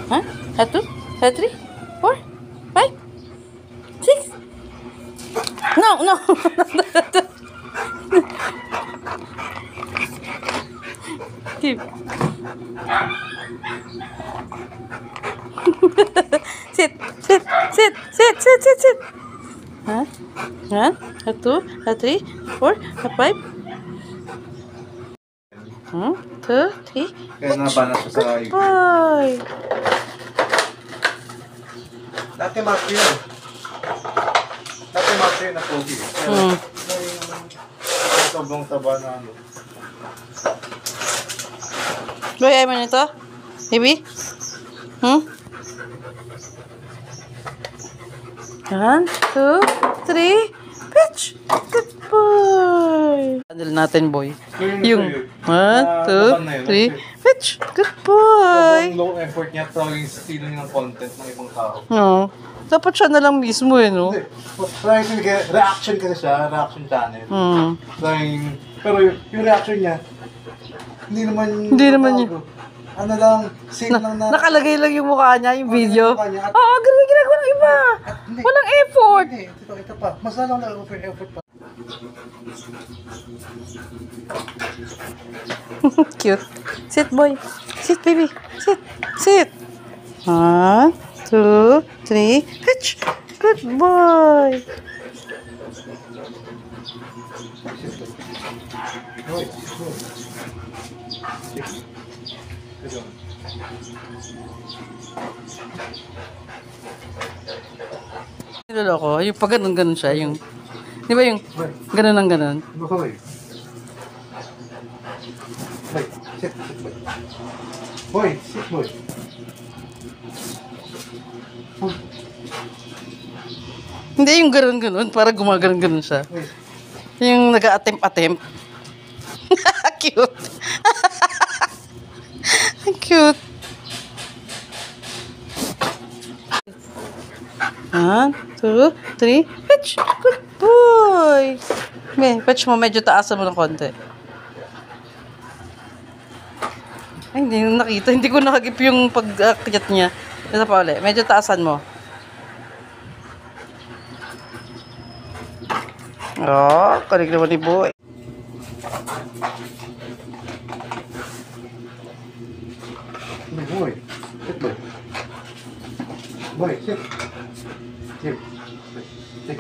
Huh? Had 2? Had 3? 4? 5? 6? No, no. Keep. Sit, sit, sit, sit, sit, sit, sit. Huh? Huh? Had 2? Had 3? 4? Had 5? 2, 3. Kaya nabanat siya sa Good boy. Dati macho yun. Dati macho yun na pogi. Pero sobrang taba na ano. Boy, ayaw mo nito? Baby? 1, 2, 3. Pitch! Good boy. Handle natin, boy. Yung 1, 2, 3. Pitch! Good boy. Sobrang low effort niya tawagin sa sino ng content ng ibang tao. No. Dapat siya na lang mismo eh, no? Hindi. Reaction kasi siya. Reaction channel. Pero yung reaction niya, hindi naman yun. Ano lang, same lang na. Nakalagay lang yung mukha niya, yung video. Yung mukha niya. Oo, ganun yung ginagawa ng iba. Hindi. Walang effort. Hindi, ito pa. Mas lalong na-offer effort pa. Cute. Sit, boy. Sit, baby. Sit. Sit. 1, 2, 3. Pitch. Good boy. Niloloko. Yung pag ganun siya. Yung, di ba yung ganun ang ganun? Boy. Boy, sit, boy. Boy, sit, boy. Hindi yung ganun. Para gumaganon siya. Yung nag-a-attempt. Cute. Cute. 1, 2, 3. Pitch. Good boy. Pitch mo. Medyo taasan mo ng konti. Ay, hindi ko nakita. Hindi ko nakagip yung pag-akyat niya. Ito pa ulit. Medyo taasan mo. Oh, kalig naman ni boy. Boy, sit, boy. Boy, sit. Sit. Sit.